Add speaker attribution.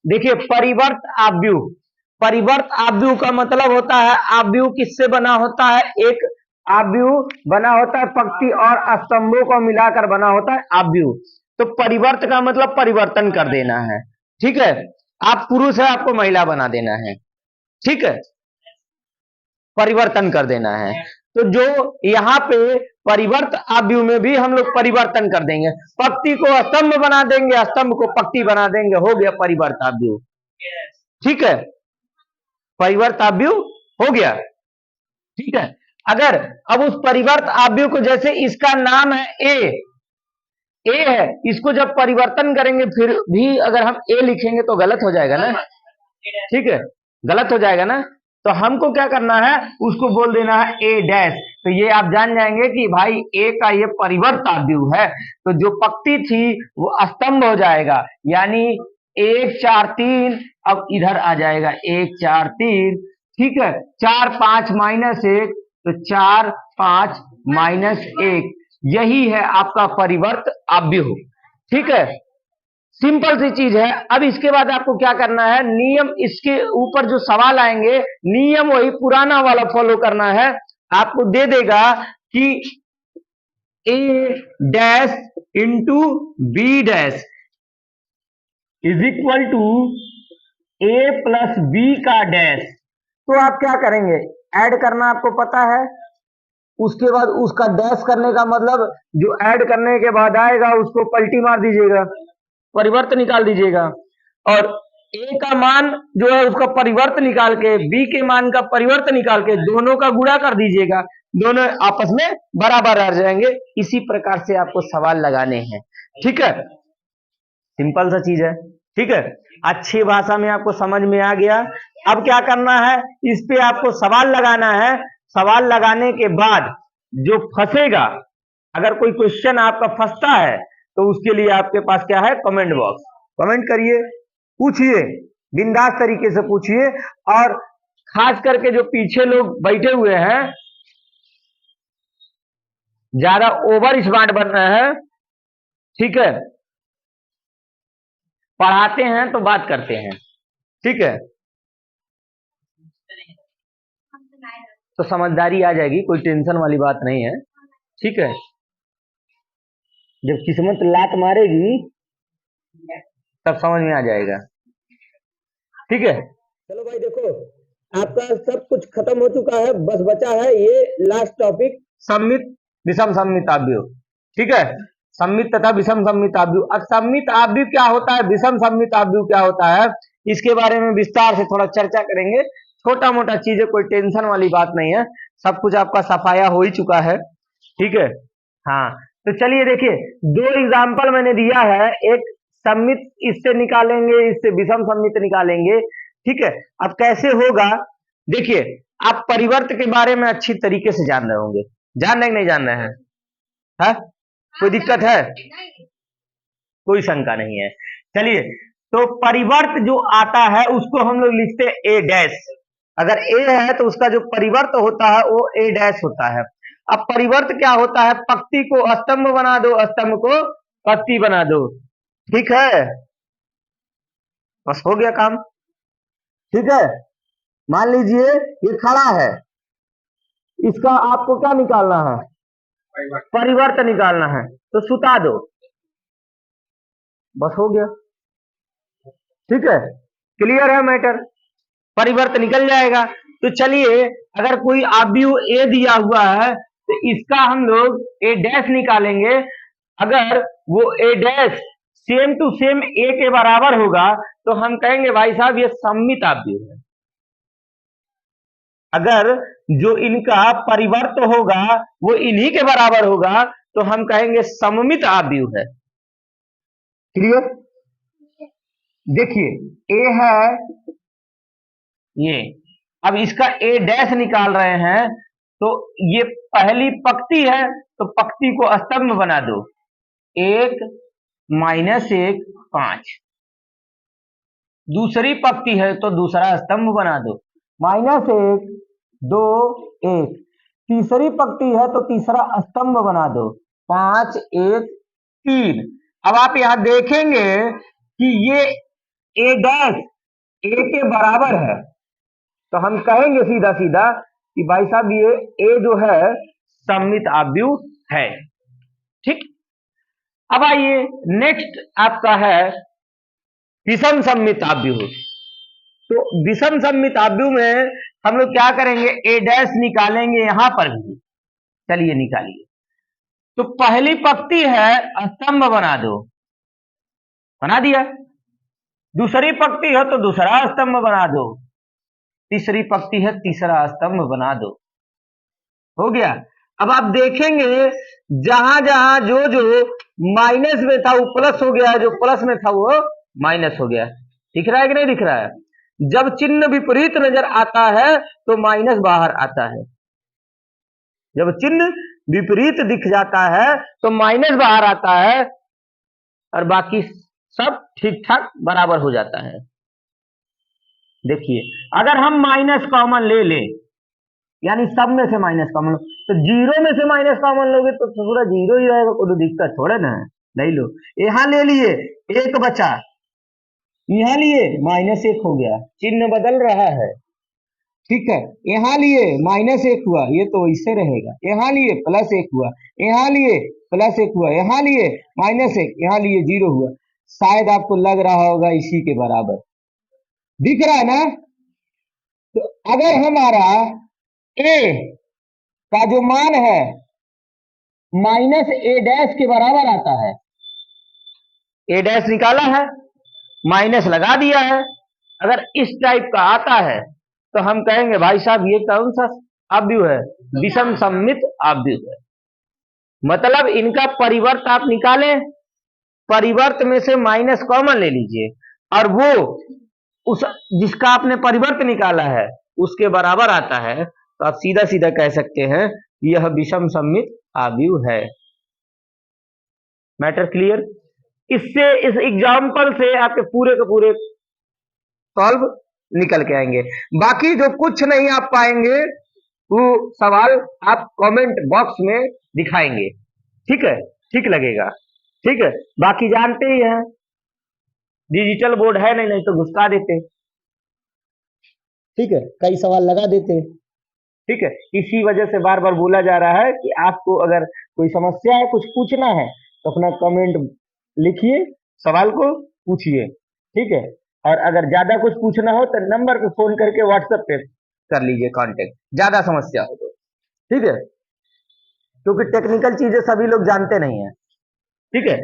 Speaker 1: देखिए परिवर्त आव्यूह, परिवर्त आव्यूह का मतलब होता है, आव्यूह किससे बना होता है, एक आव्यूह बना होता है पंक्ति और स्तंभों को मिलाकर बना होता है आव्यूह। तो परिवर्त का मतलब परिवर्तन कर देना है, ठीक है। आप पुरुष है, आपको महिला बना देना है, ठीक है, परिवर्तन कर देना है। तो जो यहाँ पे परिवर्त आव्यूह में भी हम लोग परिवर्तन कर देंगे, पंक्ति को स्तंभ बना देंगे, स्तंभ को पंक्ति बना देंगे, हो गया परिवर्त आव्यूह, ठीक है, परिवर्त आव्यूह हो गया, ठीक है। अगर अब उस परिवर्त आव्यूह को, जैसे इसका नाम है ए है, इसको जब परिवर्तन करेंगे फिर भी अगर हम ए लिखेंगे तो गलत हो जाएगा ना, ठीक है, गलत हो जाएगा ना। तो हमको क्या करना है, उसको बोल देना है ए डैश। तो ये आप जान जाएंगे कि भाई ए का ये परिवर्त आव्यूह है। तो जो पंक्ति थी वो स्तंभ हो जाएगा, यानी 1 4 3, अब इधर आ जाएगा 1 4 3, ठीक है, 4 5 -1, तो 4 5 -1, यही है आपका परिवर्त आव्यूह, ठीक है, सिंपल सी चीज है। अब इसके बाद आपको क्या करना है, नियम, इसके ऊपर जो सवाल आएंगे नियम वही पुराना वाला फॉलो करना है। आपको दे देगा कि A dash into B dash is equal to A plus B का डैश। तो आप क्या करेंगे, ऐड करना आपको पता है, उसके बाद उसका डैश करने का मतलब जो ऐड करने के बाद आएगा उसको पलटी मार दीजिएगा, परिवर्त निकाल दीजिएगा, और ए का मान जो है उसका परिवर्त निकाल के बी के मान का परिवर्त निकाल के दोनों का गुणा कर दीजिएगा, दोनों आपस में बराबर आ जाएंगे। इसी प्रकार से आपको सवाल लगाने हैं, ठीक है, सिंपल सा चीज है, ठीक है, अच्छी भाषा में आपको समझ में आ गया। अब क्या करना है, इस पे आपको सवाल लगाना है। सवाल लगाने के बाद जो फंसेगा, अगर कोई क्वेश्चन आपका फंसता है तो उसके लिए आपके पास क्या है, कमेंट बॉक्स, कमेंट करिए, पूछिए, बिंदास तरीके से पूछिए। और खास करके जो पीछे लोग बैठे हुए हैं, ज्यादा ओवर स्मार्ट बन रहे हैं, ठीक है, पढ़ाते हैं तो बात करते हैं, ठीक है, तो समझदारी आ जाएगी, कोई टेंशन वाली बात नहीं है, ठीक है। जब किस्मत लात मारेगी तब समझ में आ जाएगा, ठीक है। चलो भाई देखो, आपका सब कुछ खत्म हो चुका है, बस बचा है ये लास्ट टॉपिक, सममित विषम सममित आव्यूह, ठीक है, सममित तथा विषम सममित आव्यूह। अब सममित आव्यूह क्या होता है, विषम सममित आव्यूह क्या होता है, इसके बारे में विस्तार से थोड़ा चर्चा करेंगे। छोटा मोटा चीज है, कोई टेंशन वाली बात नहीं है, सब कुछ आपका सफाया हो ही चुका है, ठीक है। हाँ, तो चलिए देखिए, 2 एग्जाम्पल मैंने दिया है, एक सममित इससे निकालेंगे, इससे विषम सममित निकालेंगे, ठीक है। अब कैसे होगा, देखिए, आप परिवर्त के बारे में अच्छी तरीके से जान रहे होंगे, जान रहे नहीं जान रहे हैं, है? कोई दिक्कत है? कोई शंका नहीं है। चलिए, तो परिवर्त जो आता है उसको हम लोग लिखते हैं ए डैश। अगर ए है तो उसका जो परिवर्त होता है वो ए डैश होता है। अब परिवर्त क्या होता है, पंक्ति को स्तंभ बना दो, स्तंभ को पंक्ति बना दो, ठीक है, बस हो गया काम, ठीक है। मान लीजिए ये खड़ा है, इसका आपको क्या निकालना है, परिवर्त निकालना है, तो सुता दो, बस हो गया, ठीक है, क्लियर है मैटर, परिवर्त निकल जाएगा। तो चलिए, अगर कोई आव्यूह ए दिया हुआ है तो इसका हम लोग ए डैश निकालेंगे। अगर वो ए डैश सेम टू सेम ए के बराबर होगा तो हम कहेंगे भाई साहब ये सममित आव्यूह है। अगर जो इनका परिवर्त होगा वो इन्हीं के बराबर होगा तो हम कहेंगे सममित आव्यूह है। क्लियर? देखिए ए है ये, अब इसका ए डैश निकाल रहे हैं, तो ये पहली पंक्ति है तो पंक्ति को स्तंभ बना दो, 1 -1 5। दूसरी पंक्ति है तो दूसरा स्तंभ बना दो, -1 2 1। तीसरी पंक्ति है तो तीसरा स्तंभ बना दो, 5 1 3। अब आप यहां देखेंगे कि ये ए डैश ए के बराबर है, तो हम कहेंगे सीधा सीधा कि भाई साहब ये ए जो है सममित आव्यूह है। ठीक, अब आइए नेक्स्ट आपका है विषम सममित आव्यूह। तो विषम सममित आव्यूह में हम लोग क्या करेंगे, ए डैश निकालेंगे यहां पर भी। चलिए निकालिए। तो पहली पंक्ति है स्तंभ बना दो, बना दिया। दूसरी पंक्ति है तो दूसरा स्तंभ बना दो। तीसरी पंक्ति है तीसरा स्तंभ बना दो। हो गया। अब आप देखेंगे जहां जहां जो जो माइनस में था वो प्लस हो गया है, जो प्लस में था वो माइनस हो गया। दिख रहा है कि नहीं दिख रहा है? जब चिन्ह विपरीत नजर आता है तो माइनस बाहर आता है, जब चिन्ह विपरीत दिख जाता है तो माइनस बाहर आता है, और बाकी सब ठीक ठाक बराबर हो जाता है। देखिए अगर हम माइनस कॉमन ले लें, यानी सब में से माइनस कॉमन लो, तो जीरो में से माइनस कॉमन लोगे तो पूरा जीरो ही रहेगा, कोई दिक्कत थोड़े ना है। नहीं लो, यहां ले लिए एक बचा, यहां लिए माइनस एक हो गया, चिन्ह बदल रहा है। ठीक है, यहां लिए माइनस एक हुआ, ये तो इससे रहेगा। यहां लिए प्लस एक हुआ, यहां लिए प्लस एक हुआ, यहां लिए माइनस एक, यहां लिए जीरो हुआ। शायद आपको लग रहा होगा इसी के बराबर दिख रहा है ना। तो अगर हमारा ए का जो मान है माइनस ए डैश के बराबर आता है, ए डैश निकाला है, माइनस लगा दिया है, अगर इस टाइप का आता है तो हम कहेंगे भाई साहब ये कौन सा आव्यूह है, विषम सममित आव्यूह है। मतलब इनका परिवर्त आप निकालें, परिवर्त में से माइनस कॉमन ले लीजिए, और वो उस जिसका आपने परिवर्त निकाला है उसके बराबर आता है, तो आप सीधा सीधा कह सकते हैं यह विषम सममित आव्यूह है। Matter clear? इससे, इस एग्जाम्पल से आपके पूरे के पूरे सॉल्व निकल के आएंगे। बाकी जो कुछ नहीं आप पाएंगे वो सवाल आप कमेंट बॉक्स में दिखाएंगे। ठीक है, ठीक लगेगा। ठीक है, बाकी जानते ही हैं डिजिटल बोर्ड है, नहीं तो घुसका देते। ठीक है, कई सवाल लगा देते। ठीक है, इसी वजह से बार बार बोला जा रहा है कि आपको अगर कोई समस्या है, कुछ पूछना है, तो अपना कमेंट लिखिए, सवाल को पूछिए। ठीक है, और अगर ज्यादा कुछ पूछना हो तो नंबर पे फोन करके व्हाट्सएप पे कर लीजिए कांटेक्ट, ज्यादा समस्या हो तो। ठीक है, क्योंकि टेक्निकल चीजें सभी लोग जानते नहीं है। ठीक है।